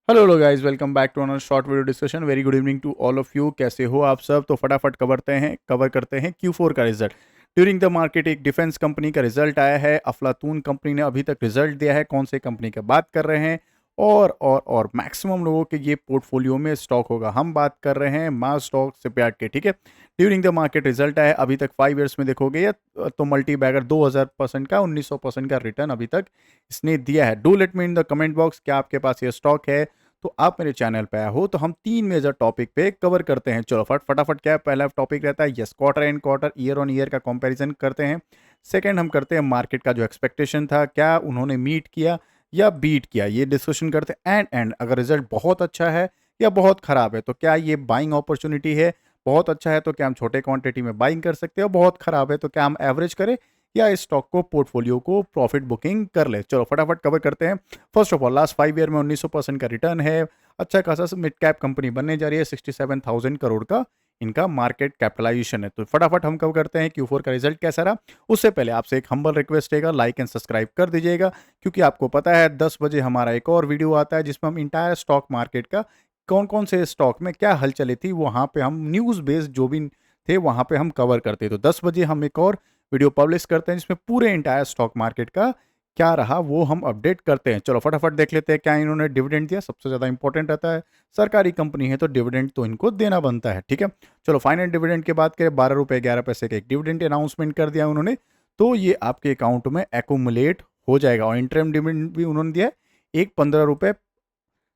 Hello guys, welcome back to another short video discussion. Very good evening to all of you. कैसे हो आप सब? तो फटाफट कवर करते हैं Q4 का रिजल्ट। ड्यूरिंग द मार्केट एक डिफेंस कंपनी का रिजल्ट आया है। अफलातून कंपनी ने अभी तक रिजल्ट दिया है। कौन से कंपनी का बात कर रहे हैं? और मैक्सिमम लोगों के ये पोर्टफोलियो में स्टॉक होगा। हम बात कर रहे हैं मास स्टॉक शिपयार्ड के। ठीक है, ड्यूरिंग द मार्केट रिजल्ट आया है। अभी तक 5 ईयर्स में देखोगे या तो मल्टी बैगर 2000% का 1900% का रिटर्न अभी तक इसने दिया है। Do let me in the comment box क्या आपके पास ये स्टॉक है। तो आप मेरे चैनल पे आए हो तो हम 3 मेजर टॉपिक पे कवर करते हैं। चलो फटाफट क्या है, पहला टॉपिक रहता है yes quarter and quarter year on year का कंपैरिजन करते हैं। सेकंड हम करते हैं मार्केट का जो एक्सपेक्टेशन था क्या उन्होंने मीट किया या बीट किया, ये डिस्कशन करते हैं। एंड अगर रिजल्ट बहुत अच्छा है या बहुत खराब है तो क्या ये बाइंग अपॉर्चुनिटी है। बहुत अच्छा है तो क्या हम छोटे क्वांटिटी में बाइंग कर सकते हैं, बहुत खराब है तो क्या हम एवरेज करें या इस स्टॉक को पोर्टफोलियो को प्रॉफिट बुकिंग कर ले। चलो फटाफट कवर करते हैं। First of all last 5 year में 1900% का रिटर्न है। अच्छा खासा मिड कैप कंपनी बनने जा रही है। 67,000 करोड़ का इनका मार्केट कैपिटलाइजेशन है। तो फटाफट हम कवर करते हैं Q4 का रिजल्ट कैसा रहा। उससे पहले आपसे एक हम्बल रिक्वेस्ट रहेगा, लाइक एंड सब्सक्राइब कर दीजिएगा, क्योंकि आपको पता है 10 बजे हमारा एक और वीडियो आता है जिसमें हम इंटायर स्टॉक मार्केट का कौन कौन से स्टॉक में क्या हलचलें थी वहाँ पे हम न्यूज़ बेस्ड जो भी थे वहाँ पे हम कवर करते। तो 10 बजे हम एक और वीडियो पब्लिश करते हैं जिसमें पूरे इंटायर स्टॉक मार्केट का क्या रहा वो हम अपडेट करते हैं। चलो फटाफट देख लेते हैं क्या इन्होंने डिविडेंड दिया। सबसे ज़्यादा इंपॉर्टेंट रहता है, सरकारी कंपनी है तो डिविडेंड तो इनको देना बनता है। ठीक है, चलो फाइनल डिविडेंड की बात करें, 12 रुपये 11 पैसे का एक डिविडेंड अनाउंसमेंट कर दिया उन्होंने। तो ये आपके अकाउंट में एकुमुलेट हो जाएगा। और इंटरम डिविडेंड भी उन्होंने दिया है, एक 15 रुपये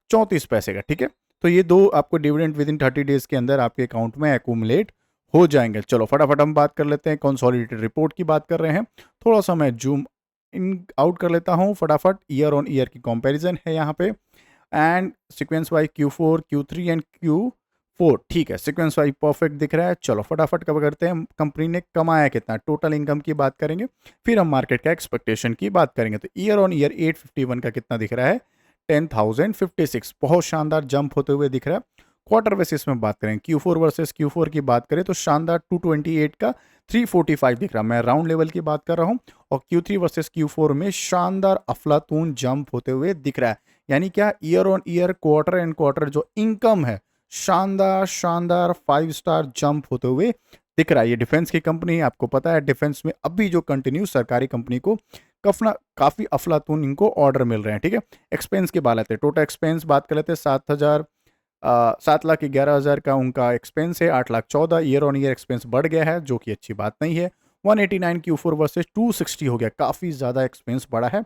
34 पैसे का। ठीक है, तो ये दो आपको डिविडेंड विद इन 30 डेज के अंदर आपके अकाउंट में एकुमुलेट हो जाएंगे। चलो फटाफट हम बात कर लेते हैं, कंसोलिडेटेड रिपोर्ट की बात कर रहे हैं। थोड़ा सा मैं जूम इन आउट कर लेता हूँ फटाफट। ईयर ऑन ईयर की कंपैरिजन है यहाँ पे and sequence wise Q4 Q3 and Q4। ठीक है, सीक्वेंस वाइज परफेक्ट दिख रहा है। चलो फटाफट कवर करते हैं कंपनी ने कमाया कितना, टोटल इनकम की बात करेंगे, फिर हम मार्केट का एक्सपेक्टेशन की बात करेंगे। तो ईयर ऑन ईयर 851 का कितना दिख रहा है, 10,056, बहुत शानदार जंप होते हुए दिख रहा है। क्वार्टर बेसिस में बात करें Q4 वर्सेस Q4 की बात करें तो शानदार 228 का 345 दिख रहा है। मैं राउंड लेवल की बात कर रहा हूँ। और Q3 वर्सेस Q4 में शानदार अफलातून जंप होते हुए दिख रहा है। यानी क्या, year on year quarter and quarter जो इनकम है शानदार शानदार 5 स्टार जंप होते हुए दिख रहा है। ये डिफेंस की कंपनी है, आपको पता है डिफेंस में अभी जो कंटिन्यू सरकारी कंपनी को काफी अफलातून इनको ऑर्डर मिल रहे हैं। ठीक है, एक्सपेंस की बात लेते हैं, टोटल एक्सपेंस बात कर लेते हैं। 7,11,000 का उनका एक्सपेंस है। 8,14,000 ईयर ऑन ईयर एक्सपेंस बढ़ गया है जो कि अच्छी बात नहीं है। 189 Q4 वर्सेस 260 हो गया, काफ़ी ज़्यादा एक्सपेंस बढ़ा है।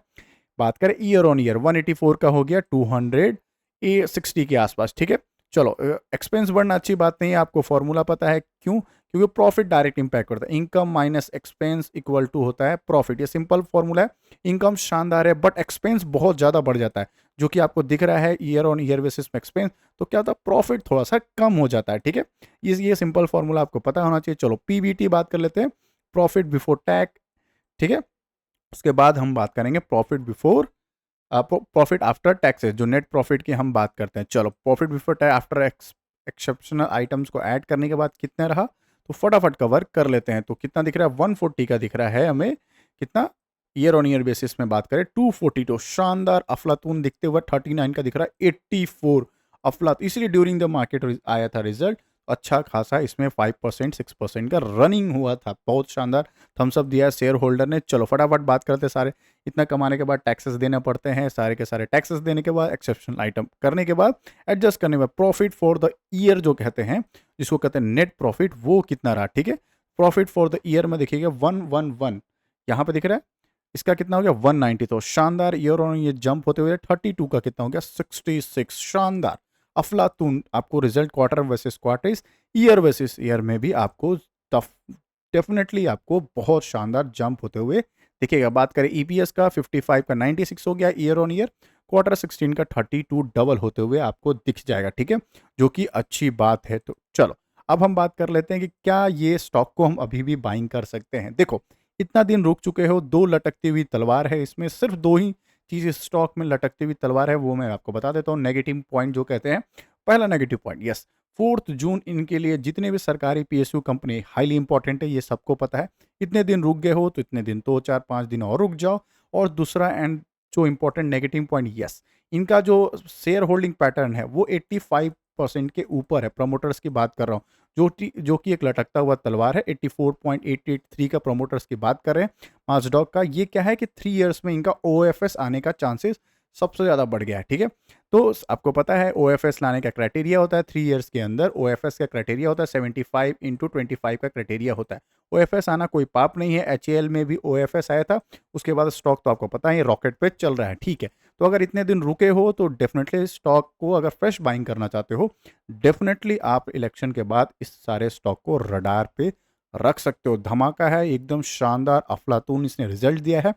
बात करें ईयर ऑन ईयर 184 का हो गया 260 के आसपास। ठीक है, चलो एक्सपेंस बढ़ना अच्छी बात नहीं है, आपको फॉर्मूला पता है क्यों, क्योंकि प्रॉफिट डायरेक्ट इंपैक्ट करता है। Income minus expense equal to होता है प्रॉफिट, ये सिंपल फॉर्मूला है। इनकम शानदार है बट एक्सपेंस बहुत ज़्यादा बढ़ जाता है, जो कि आपको दिख रहा है ईयर ऑन ईयर बेसिस में एक्सपेंस, तो क्या होता है प्रॉफिट थोड़ा सा कम हो जाता है। ठीक है, ये सिंपल फॉर्मूला आपको पता होना चाहिए। चलो PBT बात कर लेते हैं, प्रॉफिट बिफोर टैक्स। ठीक है, उसके बाद हम बात करेंगे प्रॉफिट आफ्टर टैक्सेस, जो नेट प्रॉफिट की हम बात करते हैं। चलो profit before tax after exceptional items को ऐड करने के बाद कितना रहा, तो फटाफट कवर कर लेते हैं। तो कितना दिख रहा है, 140 का दिख रहा है हमें। कितना, ईयर ऑन ईयर बेसिस में बात करें 242, तो शानदार अफलातून दिखते हुए 39 का दिख रहा है 84 अफलात। इसलिए ड्यूरिंग द मार्केट आया था रिजल्ट अच्छा खासा, इसमें 5% 6% का रनिंग हुआ था, बहुत शानदार थम्सअप दिया शेयर होल्डर ने। चलो फटाफट बात करते हैं। सारे इतना कमाने के बाद टैक्सेस देने पड़ते हैं, सारे के सारे टैक्सेस देने के बाद एक्सेप्शनल आइटम करने के बाद एडजस्ट करने के बाद प्रॉफिट फॉर द ईयर जो कहते हैं, जिसको कहते हैं नेट प्रॉफिट, वो कितना रहा। ठीक है, प्रॉफिट फॉर द ईयर में देखिएगा 111 यहाँ पे दिख रहा है, इसका कितना हो गया 190, तो शानदार ईयर ऑन ईयर जंप होते हुए 32 का कितना हो गया 66, शानदार अफलातून आपको result quarter versus quarter year versus year में भी आपको डेफिनेटली आपको बहुत शानदार जंप होते हुए दिखेगा। बात करें EPS का 55 का 96 हो गया ईयर ऑन ईयर, क्वार्टर 16 का 32 डबल होते हुए आपको दिख जाएगा। ठीक है, जो कि अच्छी बात है। तो चलो अब हम बात कर लेते हैं कि क्या ये स्टॉक को हम अभी भी बाइंग कर सकते हैं। देखो इतना दिन रुक चुके हो, दो लटकती हुई तलवार है, इसमें सिर्फ दो ही चीज़ इस स्टॉक में लटकती हुई तलवार है, वो मैं आपको बता देता हूँ। नेगेटिव पॉइंट जो कहते हैं, पहला नेगेटिव पॉइंट, यस 4 जून इनके लिए जितने भी सरकारी PSU कंपनी हाईली इंपॉर्टेंट है, ये सबको पता है। इतने दिन रुक गए हो तो इतने दिन 2 4 5 दिन और रुक जाओ। और दूसरा एंड जो इंपॉर्टेंट नेगेटिव पॉइंट, यस, इनका जो शेयर होल्डिंग पैटर्न है वो 85% के ऊपर है। प्रमोटर्स की बात कर रहा हूँ, जो कि एक लटकता हुआ तलवार है। 84.883 का प्रमोटर्स की बात कर रहे हैं माजडॉक का। ये क्या है कि 3 इयर्स में इनका ओएफएस आने का चांसेस सबसे ज़्यादा बढ़ गया है, ठीक है। तो आपको पता है ओएफएस लाने का क्राइटेरिया होता है 3 इयर्स के अंदर। ओएफएस का क्राइटेरिया होता है 75/25 का क्राइटेरिया होता है। ओएफएस आना कोई पाप नहीं है। एचएएल में भी ओएफएस आया था, उसके बाद स्टॉक तो आपको पता है रॉकेट पे चल रहा है, ठीक है। तो अगर इतने दिन रुके हो तो डेफिनेटली स्टॉक को अगर फ्रेश बाइंग करना चाहते हो, डेफिनेटली आप इलेक्शन के बाद इस सारे स्टॉक को रडार पे रख सकते हो। धमाका है, एकदम शानदार अफलातून इसने रिजल्ट दिया है।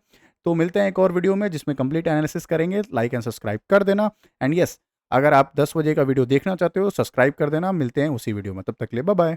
तो मिलते हैं एक और वीडियो में जिसमें कंप्लीट एनालिसिस करेंगे। लाइक एंड सब्सक्राइब कर देना। एंड यस, अगर आप 10 बजे का वीडियो देखना चाहते हो सब्सक्राइब कर देना। मिलते हैं उसी वीडियो में, तब तक के लिए बाय बाय।